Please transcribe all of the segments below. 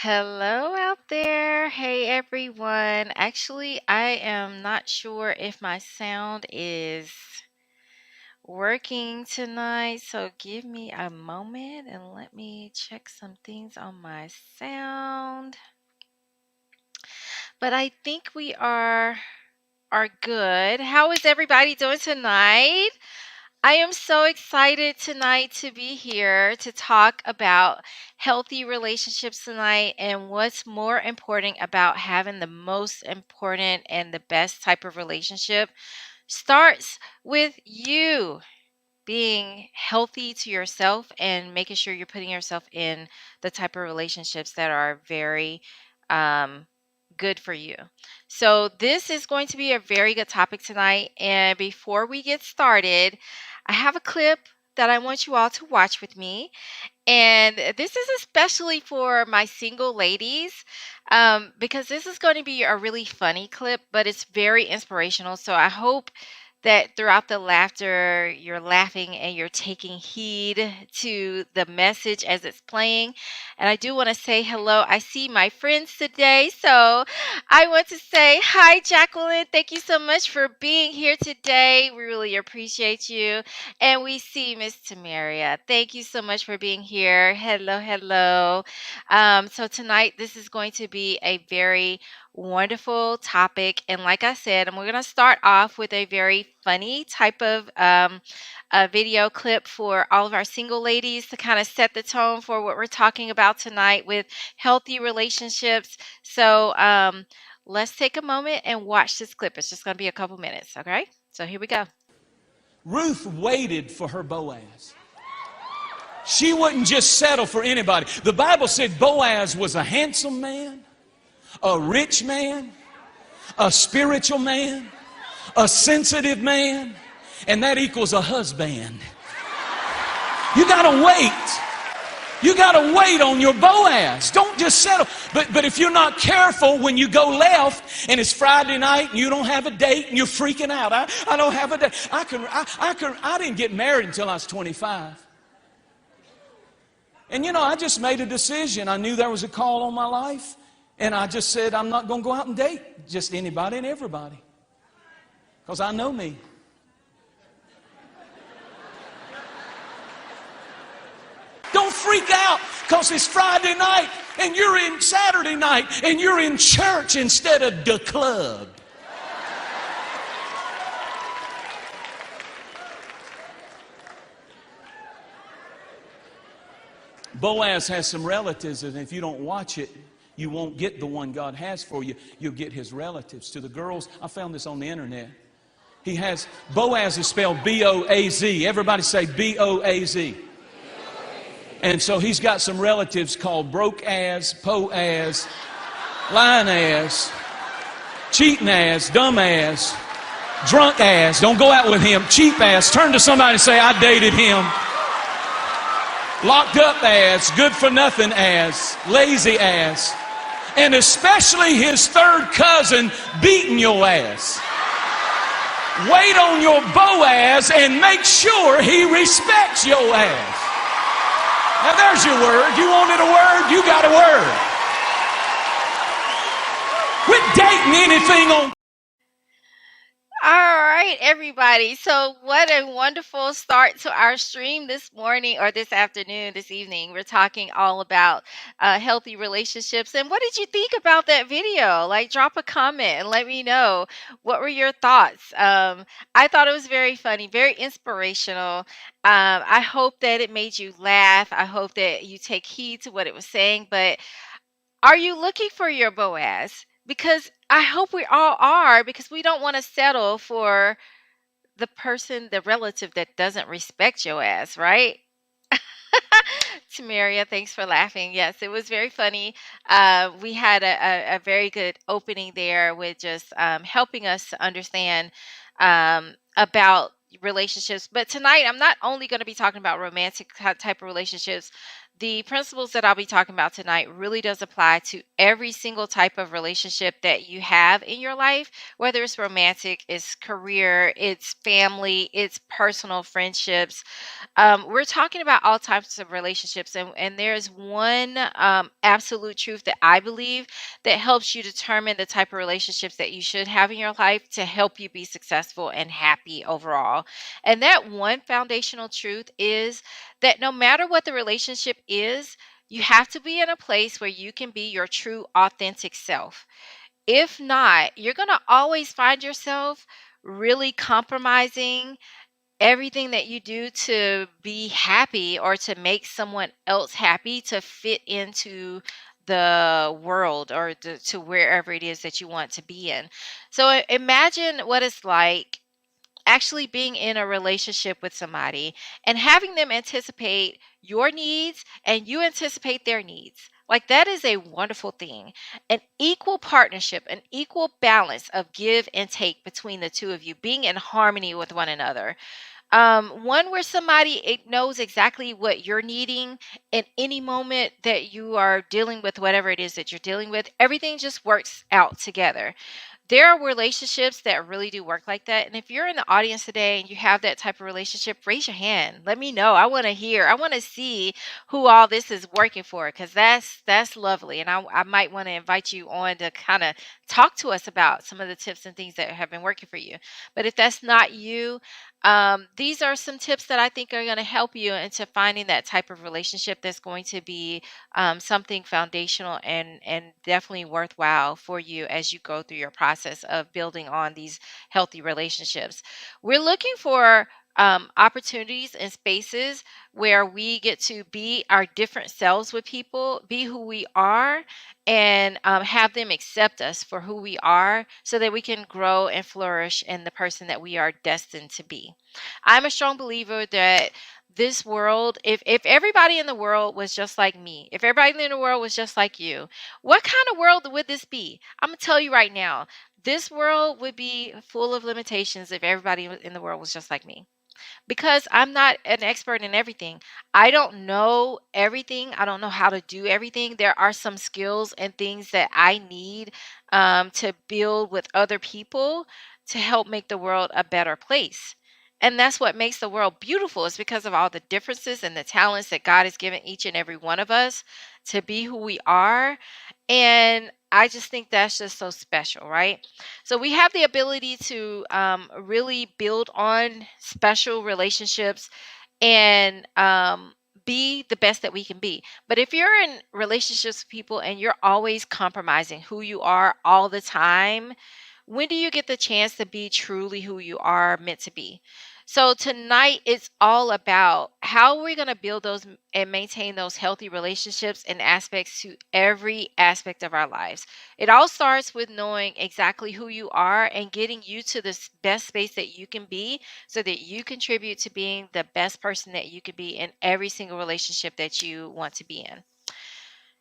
Hello out there. Hey everyone. Actually, I am not sure if my sound is working tonight, so give me a moment and let me check some things on my sound. But I think we are good. How is everybody doing tonight? I am so excited tonight to be here to talk about healthy relationships tonight and what's more important about having the most important and the best type of relationship starts with you being healthy to yourself and making sure you're putting yourself in the type of relationships that are very um, good for you. So, this is going to be a very good topic tonight. And before we get started, I have a clip that I want you all to watch with me. And this is especially for my single ladies because this is going to be a really funny clip, but it's very inspirational. So I hope that throughout the laughter, you're laughing and you're taking heed to the message as it's playing. And I do want to say hello. I see my friends today. So I want to say hi, Jacqueline. Thank you so much for being here today. We really appreciate you. And we see Miss Tamaria. Thank you so much for being here. Hello, hello. So tonight, this is going to be a very wonderful topic. And like I said, we're going to start off with a very funny type of a video clip for all of our single ladies to kind of set the tone for what we're talking about tonight with healthy relationships. So let's take a moment and watch this clip. It's just going to be a couple minutes. Okay. So here we go. Ruth waited for her Boaz. She wouldn't just settle for anybody. The Bible said Boaz was a handsome man, a rich man, a spiritual man, a sensitive man, and that equals a husband. You gotta wait. You gotta wait on your Boaz. Don't just settle. But if you're not careful, when you go left and it's Friday night and you don't have a date and you're freaking out. I don't have a date. I didn't get married until I was 25. And I just made a decision. I knew there was a call on my life. And I just said, I'm not going to go out and date just anybody and everybody. Because I know me. Don't freak out because it's Friday night and you're in Saturday night and you're in church instead of the club. Boaz has some relatives, and if you don't watch it, you won't get the one God has for you. You'll get his relatives. To the girls, I found this on the internet. Boaz is spelled B-O-A-Z. Everybody say B-O-A-Z. And so he's got some relatives called broke ass, po ass, lying ass, cheating ass, dumb ass, drunk ass. Don't go out with him. Cheap ass. Turn to somebody and say, I dated him. Locked up ass, good for nothing ass, lazy ass, and especially his third cousin beating your ass. Wait on your Boaz and make sure he respects your ass. Now there's your word. You wanted a word? You got a word. Quit dating anything on. All right, everybody. So, what a wonderful start to our stream this morning or this afternoon, this evening. We're talking all about healthy relationships. And what did you think about that video? Like, drop a comment and let me know what were your thoughts. I thought it was very funny, very inspirational. I hope that it made you laugh. I hope that you take heed to what it was saying. But are you looking for your Boaz? Because I hope we all are, because we don't want to settle for the person, the relative that doesn't respect your ass, right? Tamaria, thanks for laughing. Yes, it was very funny. We had a very good opening there with just helping us to understand about relationships. But tonight, I'm not only going to be talking about romantic type of relationships. The principles that I'll be talking about tonight really does apply to every single type of relationship that you have in your life, whether it's romantic, it's career, it's family, it's personal friendships. We're talking about all types of relationships, and there's one absolute truth that I believe that helps you determine the type of relationships that you should have in your life to help you be successful and happy overall. And that one foundational truth is that no matter what the relationship is, you have to be in a place where you can be your true, authentic self. If not, you're going to always find yourself really compromising everything that you do to be happy or to make someone else happy to fit into the world or to wherever it is that you want to be in. So imagine what it's like actually being in a relationship with somebody and having them anticipate your needs and you anticipate their needs. Like that is a wonderful thing. An equal partnership, an equal balance of give and take between the two of you, being in harmony with one another. One where somebody it knows exactly what you're needing in any moment that you are dealing with whatever it is that you're dealing with. Everything just works out together. There are relationships that really do work like that. And if you're in the audience today and you have that type of relationship, raise your hand. Let me know. I want to hear. I want to see who all this is working for because that's lovely. And I might want to invite you on to kind of talk to us about some of the tips and things that have been working for you. But if that's not you, these are some tips that I think are going to help you into finding that type of relationship that's going to be something foundational and definitely worthwhile for you as you go through your process of building on these healthy relationships. We're looking for opportunities and spaces where we get to be our different selves with people, be who we are, and have them accept us for who we are so that we can grow and flourish in the person that we are destined to be. I'm a strong believer that this world, if everybody in the world was just like me, if everybody in the world was just like you, what kind of world would this be? I'm gonna tell you right now, this world would be full of limitations if everybody in the world was just like me because I'm not an expert in everything. I don't know everything. I don't know how to do everything. There are some skills and things that I need to build with other people to help make the world a better place. And that's what makes the world beautiful is because of all the differences and the talents that God has given each and every one of us to be who we are. And I just think that's just so special, right? So we have the ability to really build on special relationships and be the best that we can be. But if you're in relationships with people and you're always compromising who you are all the time, when do you get the chance to be truly who you are meant to be? So tonight it's all about how we're going to build those and maintain those healthy relationships and aspects to every aspect of our lives. It all starts with knowing exactly who you are and getting you to the best space that you can be so that you contribute to being the best person that you can be in every single relationship that you want to be in.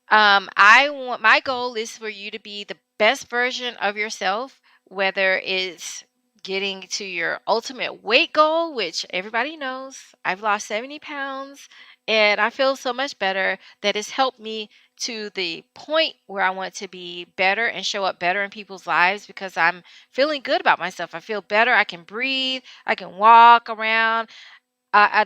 I want my goal is for you to be the best version of yourself, whether it's getting to your ultimate weight goal, which everybody knows I've lost 70 pounds and I feel so much better that it's helped me to the point where I want to be better and show up better in people's lives because I'm feeling good about myself. I feel better. I can breathe. I can walk around.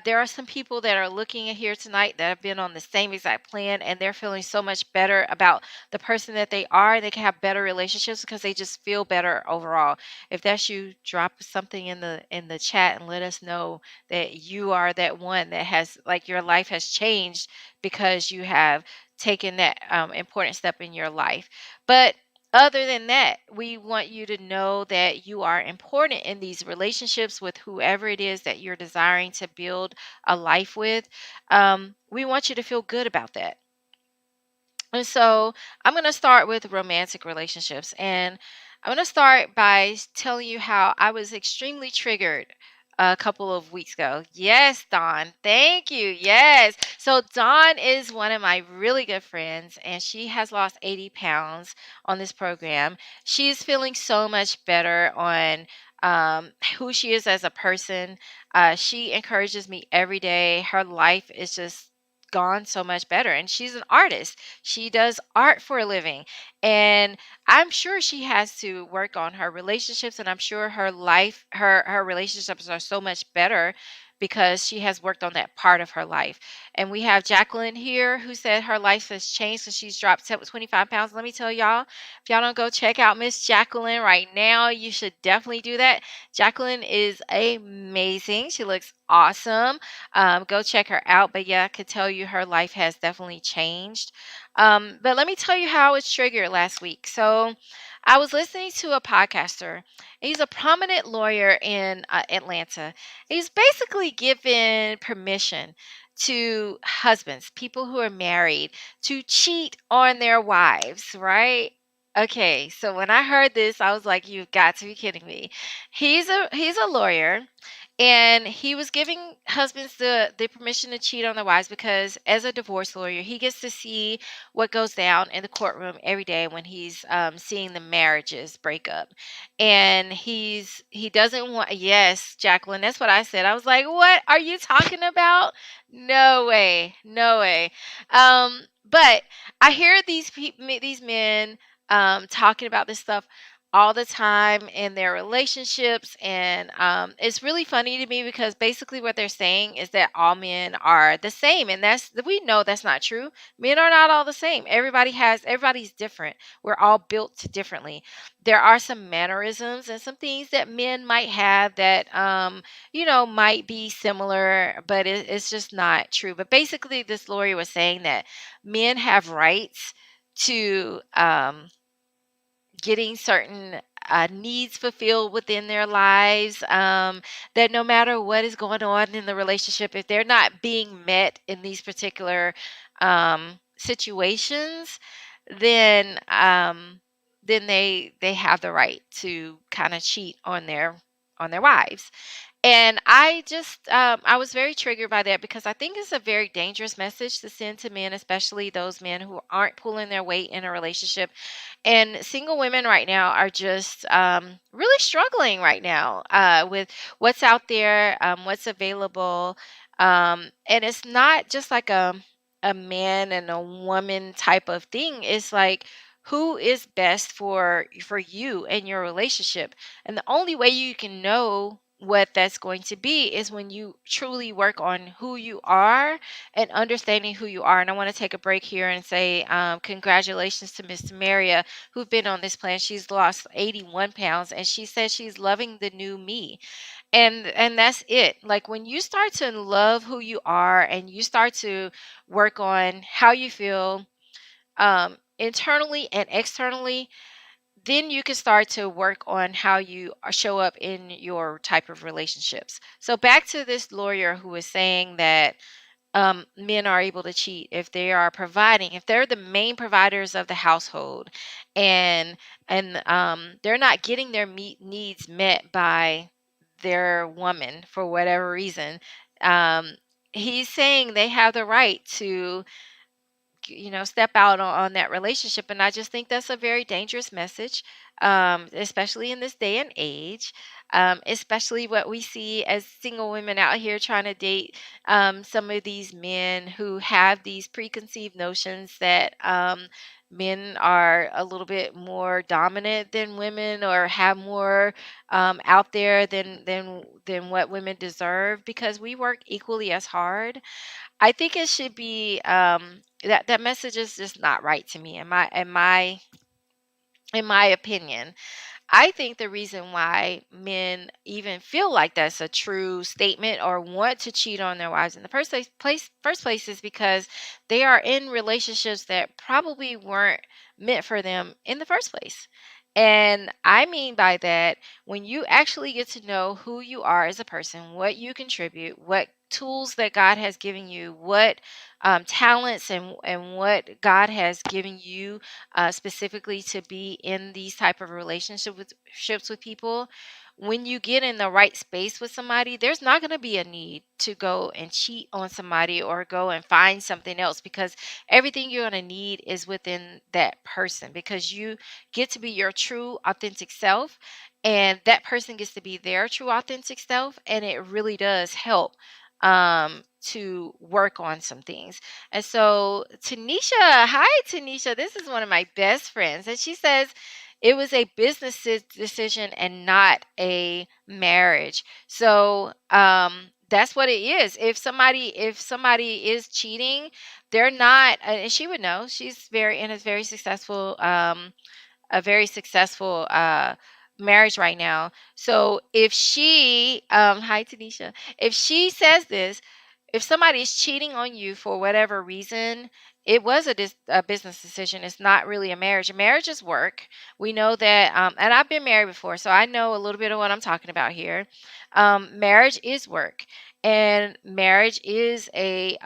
There are some people that are looking at here tonight that have been on the same exact plan and they're feeling so much better about the person that they are. They can have better relationships because they just feel better overall. If that's you, drop something in the chat and let us know that you are that one that has like your life has changed because you have taken that important step in your life. But other than that, we want you to know that you are important in these relationships with whoever it is that you're desiring to build a life with. We want you to feel good about that. And so I'm going to start with romantic relationships. And I'm going to start by telling you how I was extremely triggered a couple of weeks ago. Yes, Dawn. Thank you. Yes. So, Dawn is one of my really good friends, and she has lost 80 pounds on this program. She is feeling so much better on who she is as a person. She encourages me every day. Her life is just gone so much better. And she's an artist. She does art for a living. And I'm sure she has to work on her relationships, and I'm sure her life, her relationships are so much better because she has worked on that part of her life. And we have Jacqueline here who said her life has changed since she's dropped 25 pounds. Let me tell y'all, if y'all don't go check out Miss Jacqueline right now, you should definitely do that. Jacqueline is amazing. She looks awesome. Go check her out. But yeah, I could tell you her life has definitely changed. But let me tell you how I was triggered last week. So I was listening to a podcaster. He's a prominent lawyer in Atlanta. He's basically given permission to husbands, people who are married, to cheat on their wives, right? Okay, so when I heard this, I was like, "You've got to be kidding me." He's a lawyer, and he was giving husbands the permission to cheat on their wives because, as a divorce lawyer, he gets to see what goes down in the courtroom every day when he's seeing the marriages break up. And he doesn't want, yes, Jacqueline, that's what I said. I was like, "What are you talking about? No way, no way." But I hear these men talking about this stuff all the time in their relationships. And it's really funny to me because basically what they're saying is that all men are the same, and we know that's not true. Men are not all the same. Everybody's different. We're all built differently. There are some mannerisms and some things that men might have that might be similar, but it's just not true. But basically this lawyer was saying that men have rights to getting certain needs fulfilled within their lives, that no matter what is going on in the relationship, if they're not being met in these particular situations, then they have the right to kind of cheat on their wives. And I was very triggered by that because I think it's a very dangerous message to send to men, especially those men who aren't pulling their weight in a relationship. And single women right now are just really struggling right now with what's out there, what's available. And it's not just like a man and a woman type of thing. It's like, who is best for you and your relationship? And the only way you can know what that's going to be is when you truly work on who you are and understanding who you are. And I want to take a break here and say congratulations to Miss Maria, who's been on this plan. She's lost 81 pounds, and she says she's loving the new me. And that's it. Like when you start to love who you are and you start to work on how you feel internally and externally, then you can start to work on how you show up in your type of relationships. So back to this lawyer who was saying that men are able to cheat if they are providing, if they're the main providers of the household, and they're not getting their needs met by their woman for whatever reason. Um, he's saying they have the right to step out on that relationship. And I just think that's a very dangerous message, especially in this day and age, especially what we see as single women out here trying to date some of these men who have these preconceived notions that men are a little bit more dominant than women or have more out there than what women deserve because we work equally as hard. I think it should be, that message is just not right to me in my opinion. I think the reason why men even feel like that's a true statement or want to cheat on their wives in the first place is because they are in relationships that probably weren't meant for them in the first place. And I mean by that, when you actually get to know who you are as a person, what you contribute, what tools that God has given you, what talents and what God has given you specifically to be in these type of relationships with people. When you get in the right space with somebody, there's not going to be a need to go and cheat on somebody or go and find something else because everything you're going to need is within that person because you get to be your true authentic self, and that person gets to be their true authentic self, and it really does help to work on some things. And so Tanisha, hi Tanisha, this is one of my best friends, and she says it was a business decision and not a marriage. So that's what it is. If somebody is cheating, they're not, and she would know. She's very in a very successful marriage right now. So if she, hi Tanisha, if she says this, if somebody's cheating on you for whatever reason, it was a business decision. It's not really a marriage. A marriage is work. We know that, and I've been married before, so I know a little bit of what I'm talking about here. Marriage is work, and marriage is a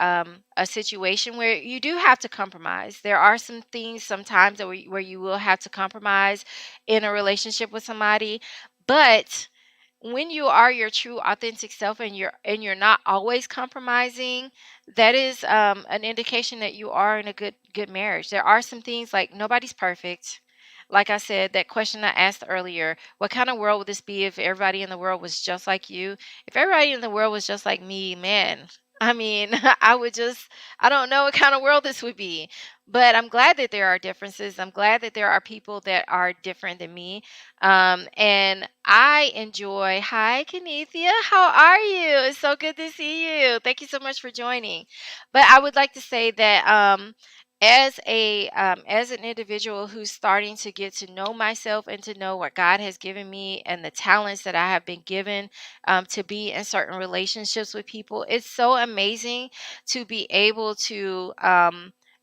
situation where you do have to compromise. There are some things sometimes where you will have to compromise in a relationship with somebody, but when you are your true authentic self and you're not always compromising, that is an indication that you are in a good marriage. There are some things, like nobody's perfect. Like I said, that question I asked earlier, what kind of world would this be if everybody in the world was just like you? If everybody in the world was just like me, man, I mean, I don't know what kind of world this would be. But I'm glad that there are differences. I'm glad that there are people that are different than me. And I enjoy. Hi, Kenethia. How are you? It's so good to see you. Thank you so much for joining. But I would like to say that as an individual who's starting to get to know myself and to know what God has given me and the talents that I have been given to be in certain relationships with people, it's so amazing to be able to.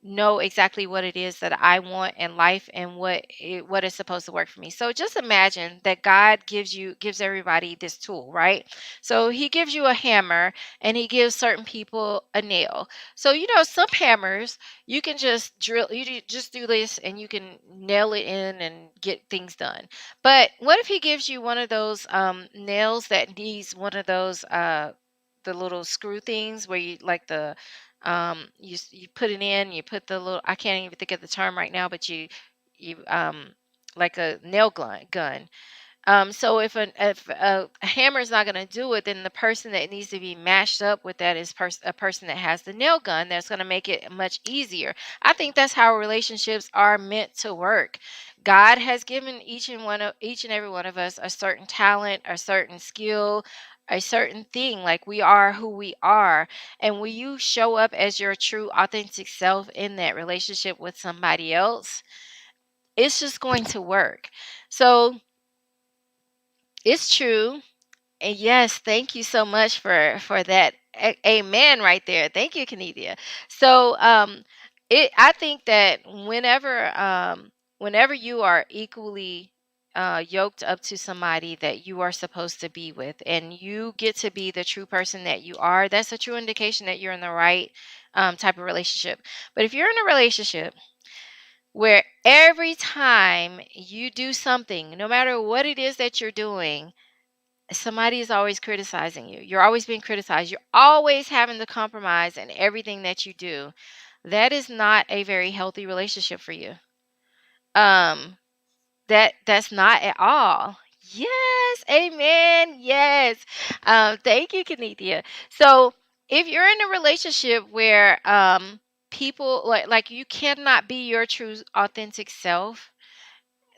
Know exactly what it is that I want in life and what is supposed to work for me. So just imagine that God gives everybody this tool, right? So he gives you a hammer and he gives certain people a nail. So some hammers you can just just do this and you can nail it in and get things done. But what if he gives you one of those nails that needs one of those the little screw things where you like the you put it in, you put the little, I can't even think of the term right now, but you like a nail gun. So if a hammer is not going to do it, then the person that needs to be matched up with that is a person that has the nail gun that's going to make it much easier. I think that's how relationships are meant to work. God has given each and every one of us a certain talent, a certain skill, a certain thing. Like, we are who we are, and when you show up as your true authentic self in that relationship with somebody else, it's just going to work. So it's true. And yes, thank you so much for that. Amen right there. Thank you, Kanidia. So I think that whenever you are equally yoked up to somebody that you are supposed to be with, and you get to be the true person that you are, that's a true indication that you're in the right type of relationship. But if you're in a relationship where every time you do something, no matter what it is that you're doing, somebody is always criticizing you. You're always being criticized. You're always having to compromise in everything that you do. That is not a very healthy relationship for you. Um, that's not at all. Yes, amen. Yes. Thank you, Kenethia. So if you're in a relationship where people like you cannot be your true authentic self,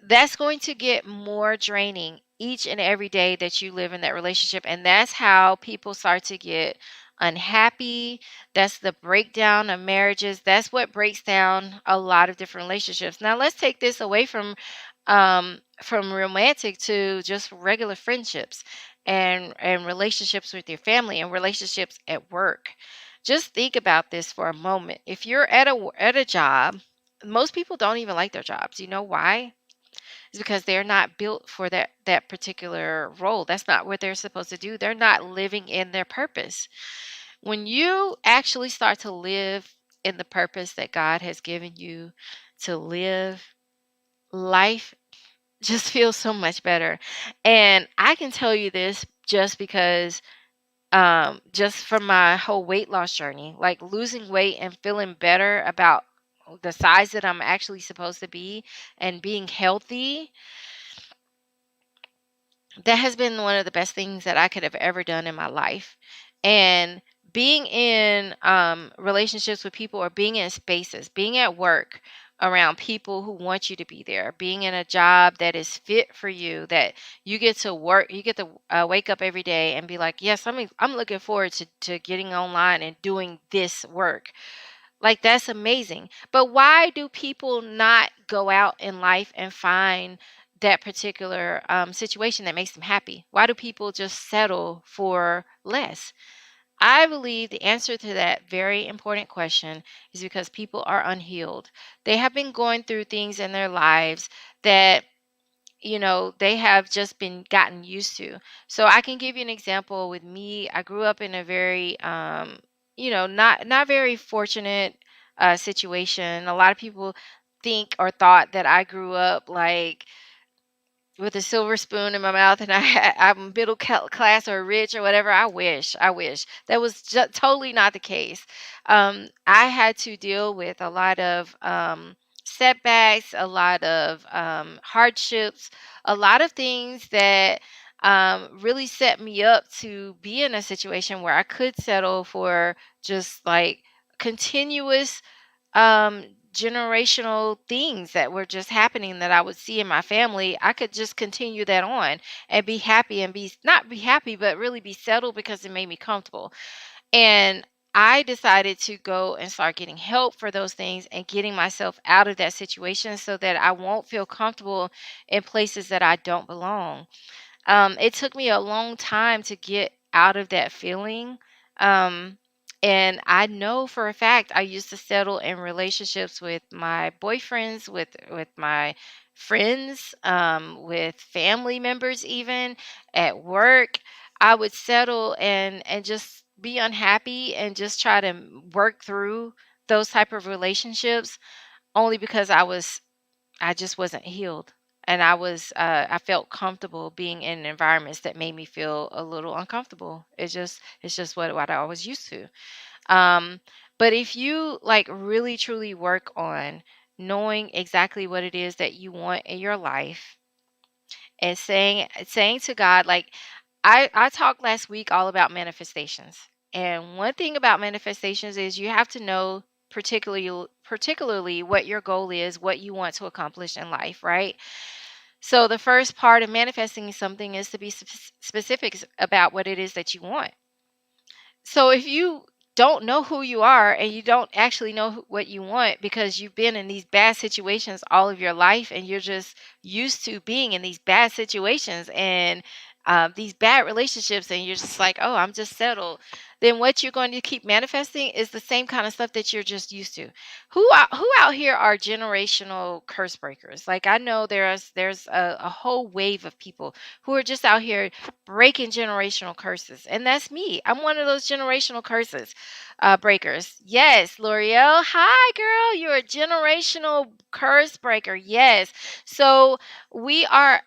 that's going to get more draining each and every day that you live in that relationship. And that's how people start to get unhappy. That's the breakdown of marriages. That's what breaks down a lot of different relationships. Now let's take this away from romantic to just regular friendships and relationships with your family and relationships at work. Just think about this for a moment. If you're at a job, most people don't even like their jobs. You know why? Is because they're not built for that particular role. That's not what they're supposed to do. They're not living in their purpose. When you actually start to live in the purpose that God has given you to live, life just feels so much better. And I can tell you this just because just from my whole weight loss journey, like losing weight and feeling better about the size that I'm actually supposed to be and being healthy, that has been one of the best things that I could have ever done in my life. And being in relationships with people, or being in spaces, being at work around people who want you to be there, being in a job that is fit for you, that you get to work, you get to wake up every day and be like, yes, I'm looking forward to getting online and doing this work. Like, that's amazing. But why do people not go out in life and find that particular situation that makes them happy? Why do people just settle for less? I believe the answer to that very important question is because people are unhealed. They have been going through things in their lives that, they have just been gotten used to. So I can give you an example with me. I grew up in a very not very fortunate situation. A lot of people think or thought that I grew up like with a silver spoon in my mouth, and I'm middle class or rich or whatever. I wish that was totally not the case. I had to deal with a lot of setbacks, a lot of hardships, a lot of things that really set me up to be in a situation where I could settle for just like continuous um generational things that were just happening that I would see in my family. I could just continue that on and be happy, and be not be happy, but really be settled because it made me comfortable. And I decided to go and start getting help for those things and getting myself out of that situation so that I won't feel comfortable in places that I don't belong. It took me a long time to get out of that feeling. Um, and I know for a fact I used to settle in relationships with my boyfriends, with my friends, with family members, even at work. I would settle and just be unhappy and just try to work through those type of relationships only because I just wasn't healed. And I felt comfortable being in environments that made me feel a little uncomfortable. It's just what I was used to. Um, but if you like really truly work on knowing exactly what it is that you want in your life, and saying to God, like, I talked last week all about manifestations. And one thing about manifestations is you have to know particularly what your goal is, what you want to accomplish in life, right? So the first part of manifesting something is to be specific about what it is that you want. So if you don't know who you are and you don't actually know what you want because you've been in these bad situations all of your life, and you're just used to being in these bad situations and these bad relationships, and you're just like, oh, I'm just settled, then what you're going to keep manifesting is the same kind of stuff that you're just used to. Who out here are generational curse breakers? Like, I know there's a whole wave of people who are just out here breaking generational curses. And that's me. I'm one of those generational curses breakers. Yes, L'Oreal. Hi, girl. You're a generational curse breaker. Yes. So we are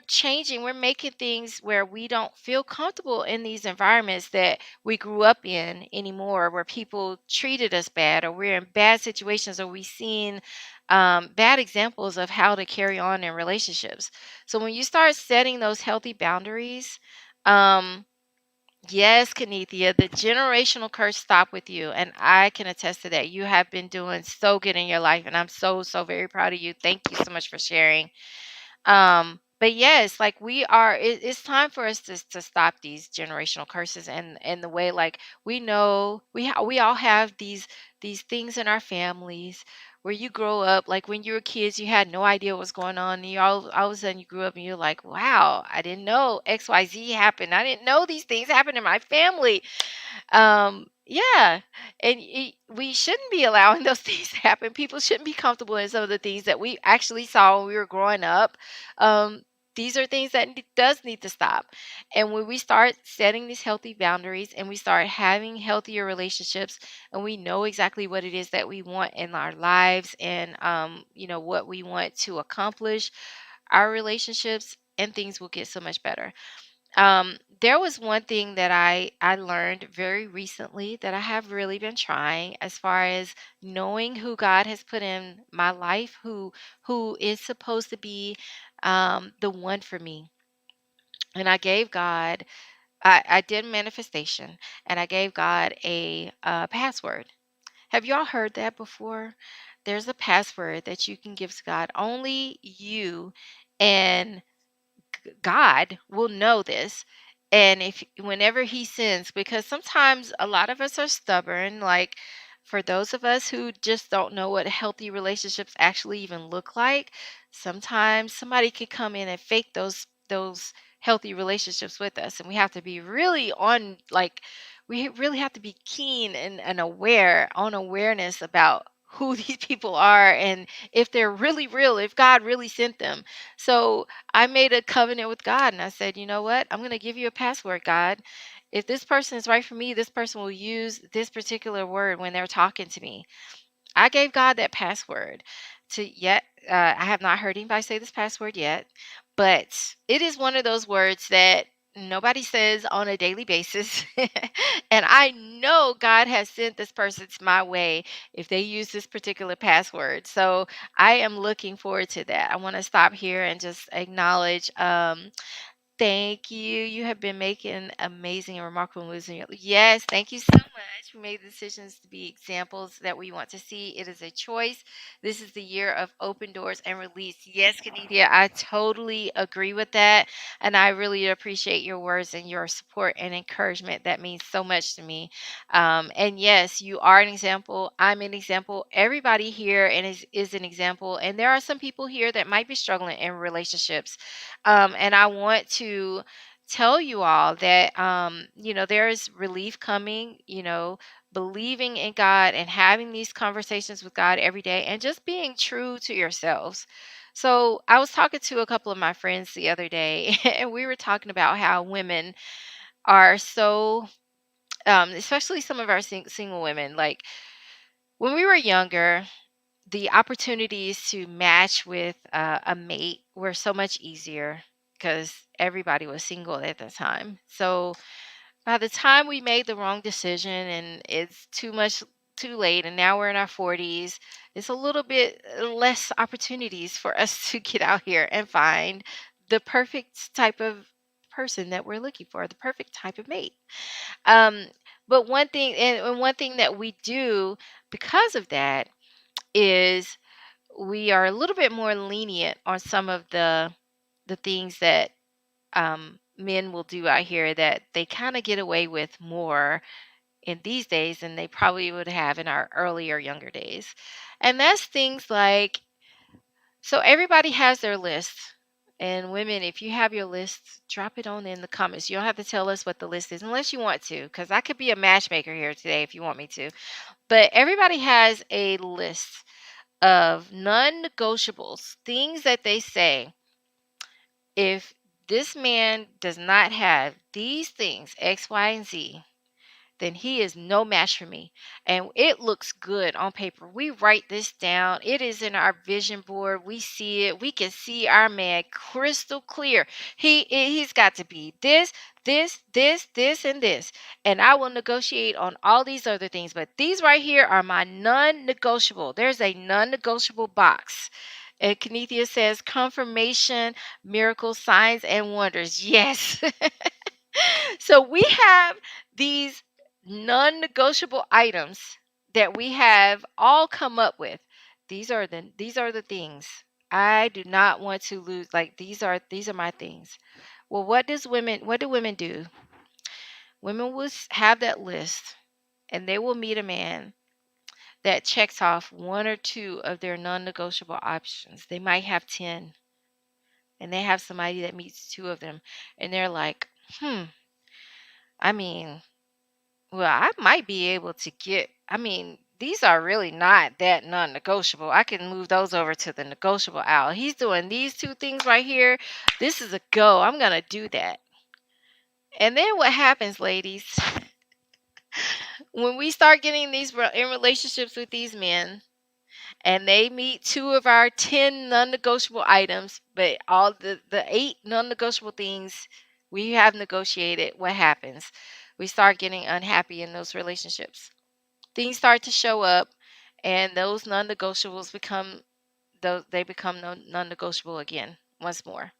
changing. We're making things where we don't feel comfortable in these environments that we grew up in anymore, where people treated us bad, or we're in bad situations, or we've seen bad examples of how to carry on in relationships. So when you start setting those healthy boundaries, um, yes, Kenethia, the generational curse stop with you. And I can attest to that. You have been doing so good in your life. And I'm so, so very proud of you. Thank you so much for sharing. But yes, like it's time for us to stop these generational curses, and the way, like, we know we all have these things in our families where you grow up, like when you were kids, you had no idea what was going on, and you all of a sudden you grew up and you're like, wow, I didn't know XYZ happened. I didn't know these things happened in my family. Yeah, and we shouldn't be allowing those things to happen. People shouldn't be comfortable in some of the things that we actually saw when we were growing up. Um, these are things that does need to stop. And when we start setting these healthy boundaries and we start having healthier relationships, and we know exactly what it is that we want in our lives, and what we want to accomplish, our relationships and things will get so much better. There was one thing that I learned very recently that I have really been trying, as far as knowing who God has put in my life, who is supposed to be the one for me. And I gave God I did manifestation, and I gave God a password. Have y'all heard that before? There's a password that you can give to God. Only you and God will know this. And if whenever he sends, because sometimes a lot of us are stubborn, like for those of us who just don't know what healthy relationships actually even look like, sometimes somebody could come in and fake those healthy relationships with us. And we have to be really on like we really have to be keen and aware on awareness about who these people are and if they're really real, if God really sent them. So I made a covenant with God and I said, you know what? I'm going to give you a password, God. If this person is right for me, this person will use this particular word when they're talking to me. I gave God that password to yet. I have not heard anybody say this password yet, but it is one of those words that nobody says on a daily basis. And I know God has sent this person to my way if they use this particular password. So I am looking forward to that. I want to stop here and just acknowledge thank you. You have been making amazing and remarkable moves in your yes, thank you so much. We made decisions to be examples that we want to see. It is a choice. This is the year of open doors and release. Yes, Kanidia, I totally agree with that. And I really appreciate your words and your support and encouragement. That means so much to me. And yes, you are an example. I'm an example. Everybody here and is an example. And there are some people here that might be struggling in relationships, and I want to tell you all that, there is relief coming, believing in God and having these conversations with God every day and just being true to yourselves. So I was talking to a couple of my friends the other day, and we were talking about how women are so, especially some of our single women, like when we were younger, the opportunities to match with a mate were so much easier because everybody was single at the time. So by the time we made the wrong decision and it's too late, and now we're in our 40s, it's a little bit less opportunities for us to get out here and find the perfect type of person that we're looking for, the perfect type of mate. Um, but one thing that we do because of that is we are a little bit more lenient on some of the things that men will do out here that they kind of get away with more in these days than they probably would have in our earlier younger days. And that's things like, so everybody has their list. And women, if you have your list, drop it on in the comments. You don't have to tell us what the list is unless you want to, because I could be a matchmaker here today if you want me to. But everybody has a list of non-negotiables, things that they say, if this man does not have these things, X, Y, and Z, then he is no match for me. And it looks good on paper. We write this down. It is in our vision board. We see it. We can see our man crystal clear. He's got to be this, and this. And I will negotiate on all these other things. But these right here are my non-negotiable. There's a non-negotiable box. And Kenethia says confirmation, miracles, signs, and wonders. Yes. So we have these non-negotiable items that we have all come up with. These are the things. I do not want to lose, like these are my things. Well, what do women do? Women will have that list and they will meet a man that checks off one or two of their non-negotiable options. They might have 10 and they have somebody that meets two of them and they're like, I mean, well, I might be able to these are really not that non-negotiable. I can move those over to the negotiable aisle. He's doing these two things right here. This is a go. I'm going to do that. And then what happens, ladies, when we start getting in relationships with these men and they meet two of our 10 non-negotiable items, but all the eight non-negotiable things we have negotiated, what happens? We start getting unhappy in those relationships. Things start to show up and those non-negotiables become non-negotiable again once more.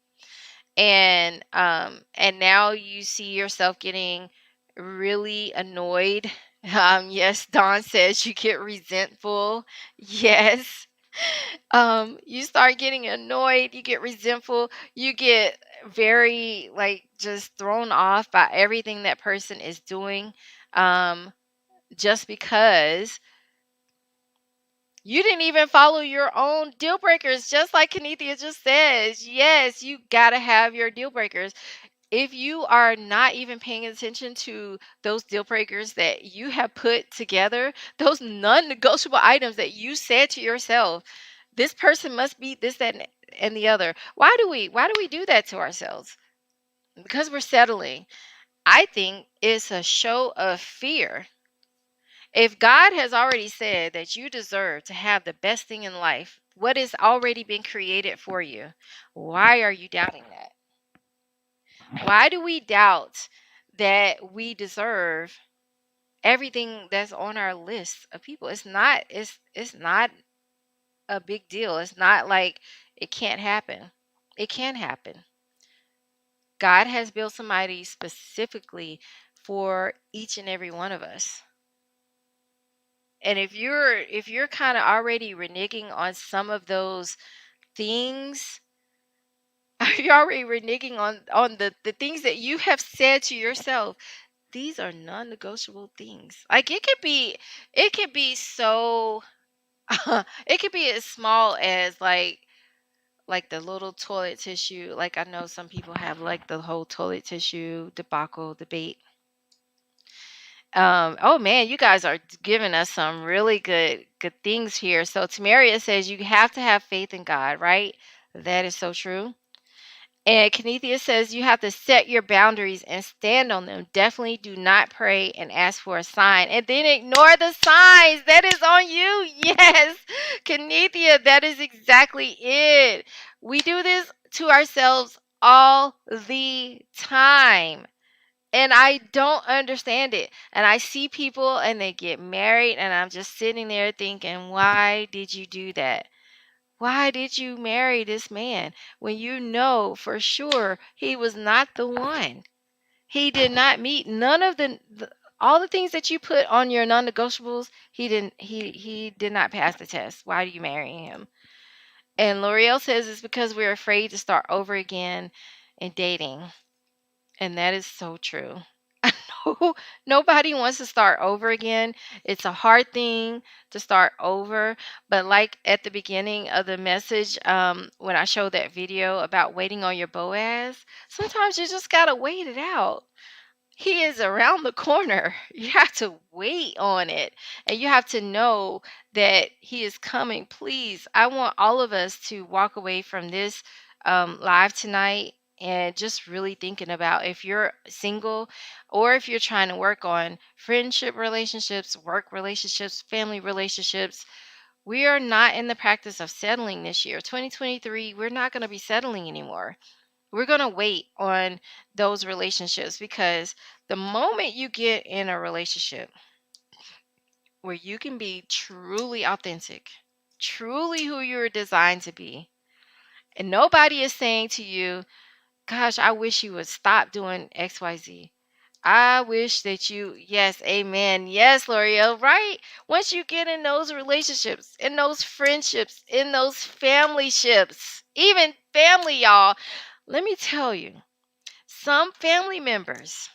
And now you see yourself getting really annoyed. Yes, Don says you get resentful. Yes. You start getting annoyed, you get resentful, you get very like just thrown off by everything that person is doing. Um, just because you didn't even follow your own deal breakers, just like Kenethia just says. Yes, you gotta have your deal breakers. If you are not even paying attention to those deal breakers that you have put together, those non-negotiable items that you said to yourself, this person must be this, that, and the other. Why do we do that to ourselves? Because we're settling. I think it's a show of fear. If God has already said that you deserve to have the best thing in life, what has already been created for you, why are you doubting that? Why do we doubt that we deserve everything that's on our list of people? It's not a big deal. It's not like it can't happen. It can happen. God has built somebody specifically for each and every one of us. And if you're kind of already reneging on some of those things, you're already reneging on the things that you have said to yourself. These are non-negotiable things. Like it could be so it could be as small as like the little toilet tissue. Like I know some people have like the whole toilet tissue debacle debate. Oh man, you guys are giving us some really good things here. So Tamaria says you have to have faith in God, right? That is so true. And Kenethia says you have to set your boundaries and stand on them. Definitely do not pray and ask for a sign and then ignore the signs. That is on you. Yes. Kenethia, that is exactly it. We do this to ourselves all the time. And I don't understand it. And I see people and they get married, and I'm just sitting there thinking, why did you do that? Why did you marry this man when you know for sure he was not the one? He did not meet none of all the things that you put on your non-negotiables. He did not pass the test. Why do you marry him? And L'Oreal says it's because we're afraid to start over again in dating. And that is so true. No, nobody wants to start over again. It's a hard thing to start over. But like at the beginning of the message, when I showed that video about waiting on your Boaz, sometimes you just gotta wait it out. He is around the corner. You have to wait on it. And you have to know that he is coming. Please, I want all of us to walk away from this live tonight and just really thinking about if you're single or if you're trying to work on friendship relationships, work relationships, family relationships. We are not in the practice of settling this year. 2023, we're not going to be settling anymore. We're going to wait on those relationships because the moment you get in a relationship where you can be truly authentic, truly who you're designed to be, and nobody is saying to you, gosh, I wish you would stop doing XYZ. I wish that you, yes, amen. Yes, L'Oreal, right? Once you get in those relationships, in those friendships, in those family ships, even family, y'all, let me tell you, some family members,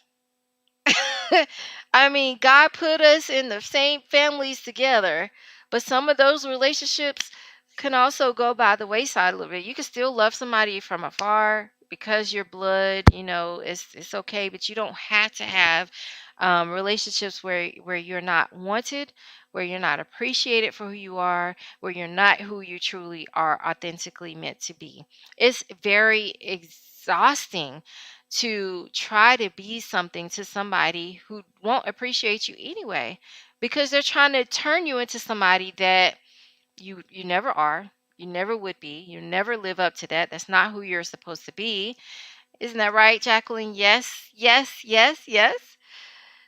I mean, God put us in the same families together, but some of those relationships can also go by the wayside a little bit. You can still love somebody from afar because your blood, it's okay, but you don't have to have relationships where you're not wanted, where you're not appreciated for who you are, where you're not who you truly are authentically meant to be. It's very exhausting to try to be something to somebody who won't appreciate you anyway, because they're trying to turn you into somebody that you never are, you never would be, you never live up to that. That's not who you're supposed to be. Isn't that right, Jacqueline? Yes, yes, yes, yes.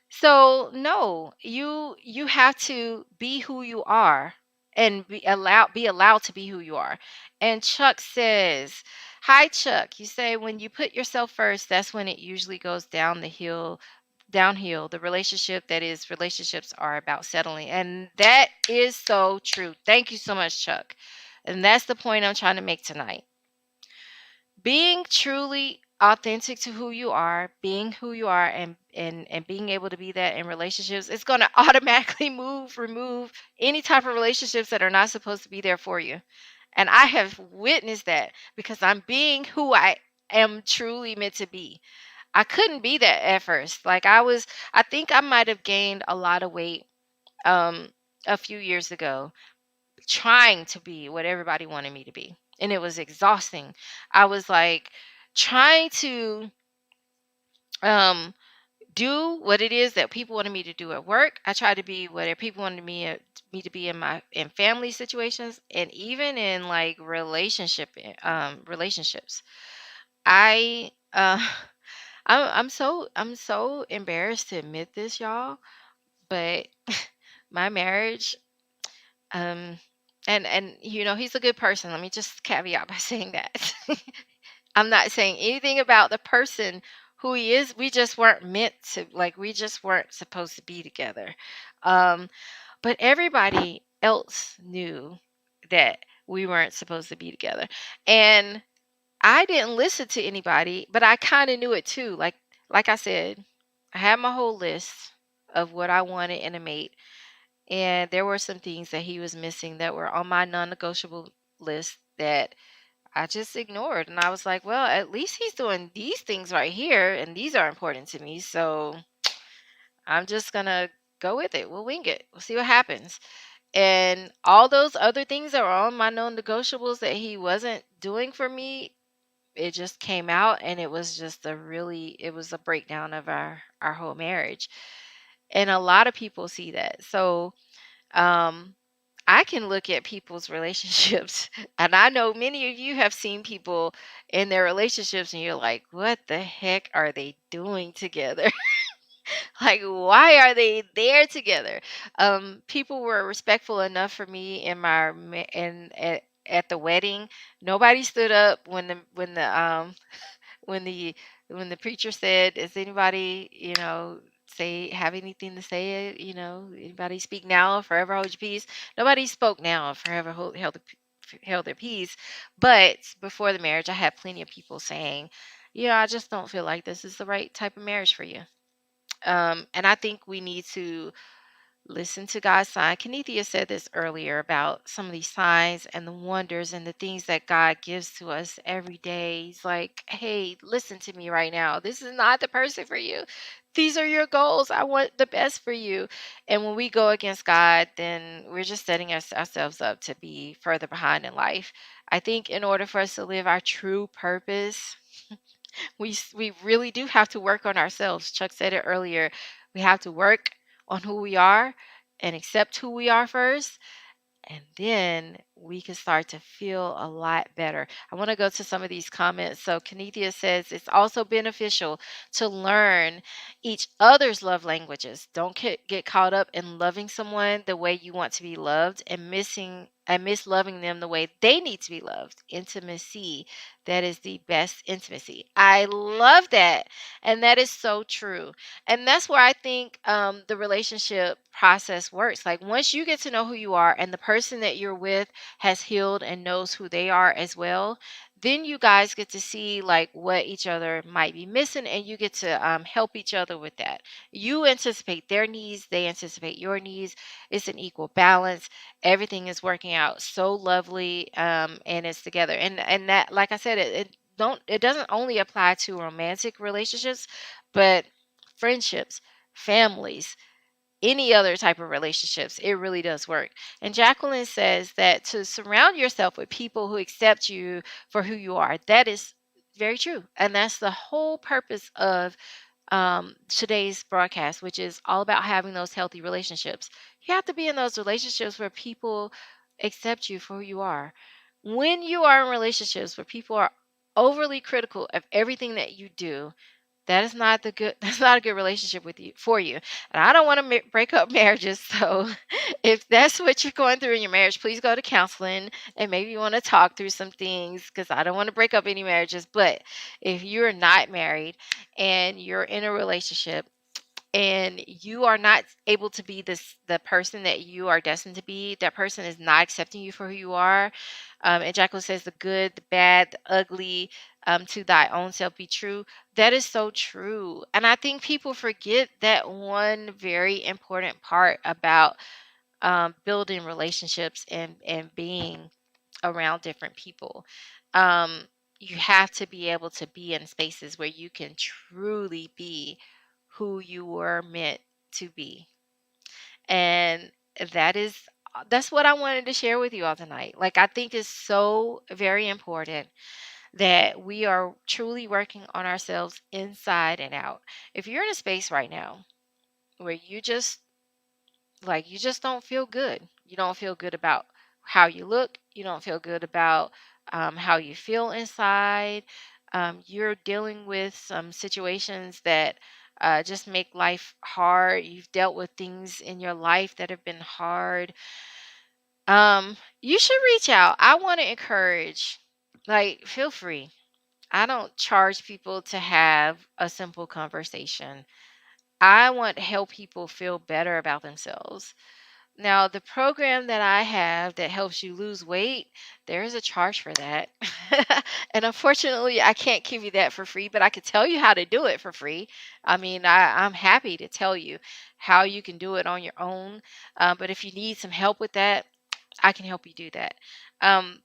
So no, you have to be who you are, and be allowed to be who you are. And Chuck says, "Hi Chuck, you say when you put yourself first, that's when it usually goes downhill. The relationships are about settling." And that is so true. Thank you so much, Chuck. And that's the point I'm trying to make tonight. Being truly authentic to who you are, being who you are, and being able to be that in relationships, it's going to automatically remove any type of relationships that are not supposed to be there for you. And I have witnessed that because I'm being who I am truly meant to be. I couldn't be that at first. I think I might have gained a lot of weight um a few years ago, trying to be what everybody wanted me to be. And it was exhausting. I was like trying to um do what it is that people wanted me to do at work. I tried to be what people wanted me to be in family situations, and even in like relationships. I I'm so embarrassed to admit this, y'all, but my marriage, um and he's a good person. Let me just caveat by saying that. I'm not saying anything about the person who he is. We just weren't meant to, like, we just weren't supposed to be together. Um, but everybody else knew that we weren't supposed to be together. And I didn't listen to anybody, but I kind of knew it too. Like I said, I had my whole list of what I wanted in a mate, and there were some things that he was missing that were on my non-negotiable list that I just ignored. And I was like, well, at least he's doing these things right here, and these are important to me. So I'm just going to go with it. We'll wing it. We'll see what happens. And all those other things that were on my non negotiables that he wasn't doing for me, it just came out, and it was just it was a breakdown of our whole marriage. And a lot of people see that. So, um, I can look at people's relationships, and I know many of you have seen people in their relationships, and you're like, what the heck are they doing together? Like, why are they there together? People were respectful enough for me in my ma- in at the wedding. Nobody stood up when the when the preacher said, "Does anybody, say have anything to say? Anybody speak now, or forever hold your peace?" Nobody spoke now, or forever held their peace. But before the marriage, I had plenty of people saying, "I just don't feel like this is the right type of marriage for you." And I think we need to listen to God's sign. Kenethia said this earlier about some of these signs and the wonders and the things that God gives to us every day. He's like, hey, listen to me right now. This is not the person for you. These are your goals. I want the best for you. And when we go against God, then we're just setting ourselves up to be further behind in life. I think in order for us to live our true purpose, we really do have to work on ourselves. Chuck said it earlier. We have to work on who we are and accept who we are first, and then we can start to feel a lot better. I want to go to some of these comments. So Kenethia says it's also beneficial to learn each other's love languages. Don't get caught up in loving someone the way you want to be loved and miss loving them the way they need to be loved. Intimacy, that is the best intimacy. I love that. And that is so true. And that's where I think the relationship process works. Like once you get to know who you are and the person that you're with has healed and knows who they are as well, then you guys get to see like what each other might be missing, and you get to help each other with that. You anticipate their needs, they anticipate your needs. It's an equal balance. Everything is working out so lovely, and it's together. And that, like I said, it doesn't only apply to romantic relationships, but friendships, families, any other type of relationships. It really does work. And Jacqueline says that to surround yourself with people who accept you for who you are. That is very true. And that's the whole purpose of today's broadcast, which is all about having those healthy relationships. You have to be in those relationships where people accept you for who you are. When you are in relationships where people are overly critical of everything that you do, That is not the good that's not a good relationship with you for you. And I don't want to break up marriages. So if that's what you're going through in your marriage, please go to counseling and maybe you want to talk through some things because I don't want to break up any marriages. But if you're not married and you're in a relationship and you are not able to be the person that you are destined to be, that person is not accepting you for who you are. And Jacqueline says the good, the bad, the ugly, to thy own self be true. That is so true. And I think people forget that one very important part about building relationships and being around different people. Um, you have to be able to be in spaces where you can truly be who you were meant to be. And that is that's what I wanted to share with you all tonight. Like I think it's so very important that we are truly working on ourselves inside and out. If you're in a space right now where you just don't feel good. You don't feel good about how you look. You don't feel good about how you feel inside. You're dealing with some situations that just make life hard. You've dealt with things in your life that have been hard. You should reach out. I want to encourage, like, feel free. I don't charge people to have a simple conversation. I want to help people feel better about themselves. Now, the program that I have that helps you lose weight, there is a charge for that. And unfortunately, I can't give you that for free, but I could tell you how to do it for free. I mean, I'm happy to tell you how you can do it on your own. But if you need some help with that, I can help you do that.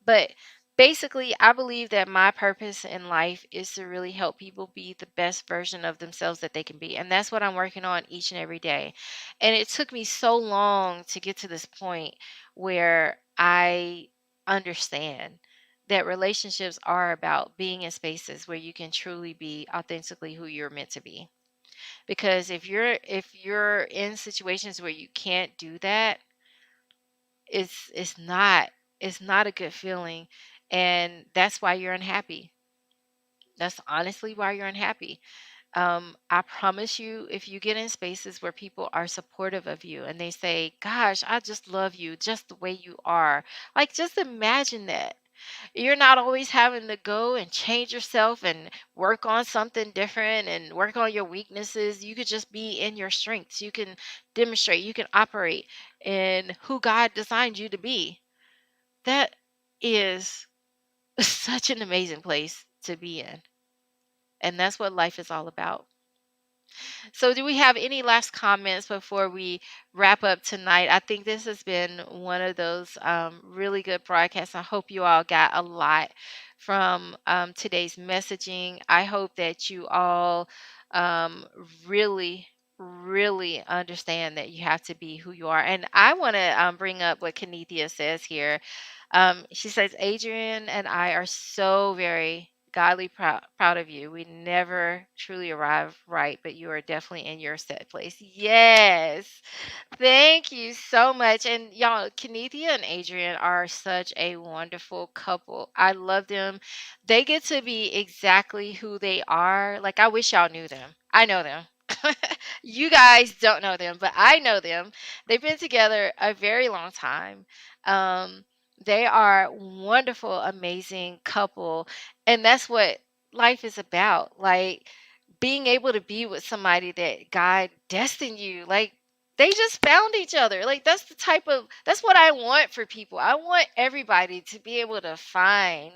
But basically, I believe that my purpose in life is to really help people be the best version of themselves that they can be. And that's what I'm working on each and every day. And it took me so long to get to this point where I understand that relationships are about being in spaces where you can truly be authentically who you're meant to be. Because if you're in situations where you can't do that, it's not a good feeling, and that's why you're unhappy. That's honestly why you're unhappy. I promise you, if you get in spaces where people are supportive of you and they say, "Gosh, I just love you just the way you are," like just imagine that. You're not always having to go and change yourself and work on something different and work on your weaknesses. You could just be in your strengths. You can demonstrate, you can operate in who God designed you to be. That is such an amazing place to be in. And that's what life is all about. So, do we have any last comments before we wrap up tonight? I think this has been one of those really good broadcasts. I hope you all got a lot from today's messaging. I hope that you all um, really, really understand that you have to be who you are. And I want to bring up what Kenethia says here. She says, Adrian and I are so very godly proud of you. We never truly arrive right, but you are definitely in your set place. Yes. Thank you so much. And y'all, Kenethia and Adrian are such a wonderful couple. I love them. They get to be exactly who they are. Like, I wish y'all knew them. I know them. You guys don't know them, but I know them. They've been together a very long time. Um, they are wonderful, amazing couple. And that's what life is about. Like, being able to be with somebody that God destined you. Like, they just found each other. Like, that's what I want for people. I want everybody to be able to find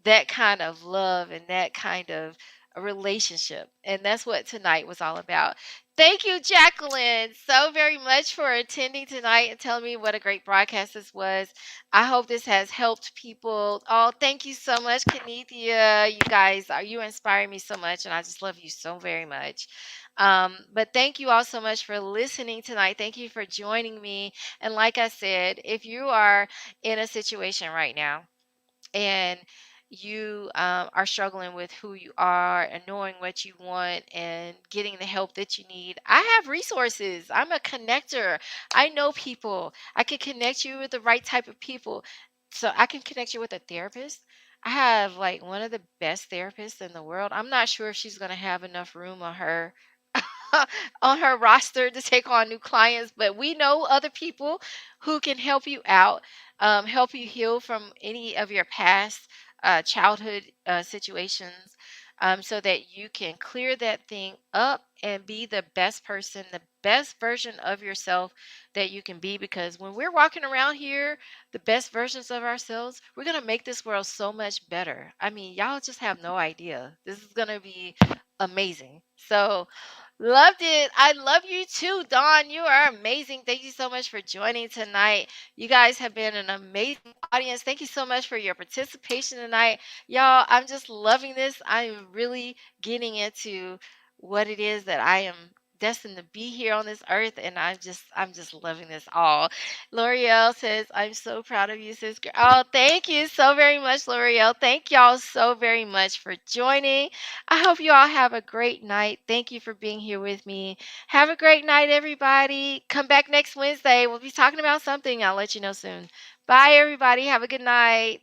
that kind of love and that kind of a relationship. And that's what tonight was all about. Thank you, Jacqueline, so very much for attending tonight and telling me what a great broadcast this was. I hope this has helped people. Oh, thank you so much, Kenethia. You inspiring me so much, and I just love you so very much. But thank you all so much for listening tonight. Thank you for joining me. And like I said, if you are in a situation right now and you are struggling with who you are and knowing what you want and getting the help that you need, I have resources. I'm a connector. I know people. I can connect you with the right type of people. So I can connect you with a therapist. I have like one of the best therapists in the world. I'm not sure if she's going to have enough room on her on her roster to take on new clients, but we know other people who can help you out, help you heal from any of your past childhood situations, so that you can clear that thing up and be the best person, the best version of yourself that you can be. Because when we're walking around here, the best versions of ourselves, we're going to make this world so much better. I mean, y'all just have no idea. This is going to be amazing. So, loved it. I love you too, Dawn. You are amazing. Thank you so much for joining tonight. You guys have been an amazing audience. Thank you so much for your participation tonight. Y'all, I'm just loving this. I'm really getting into what it is that I am destined to be here on this earth, and I'm just loving this all. L'Oreal says, I'm so proud of you, sis. Oh, thank you so very much, L'Oreal. Thank y'all so very much for joining. I hope you all have a great night. Thank you for being here with me. Have a great night, everybody. Come back next Wednesday. We'll be talking about something. I'll let you know soon. Bye, everybody. Have a good night.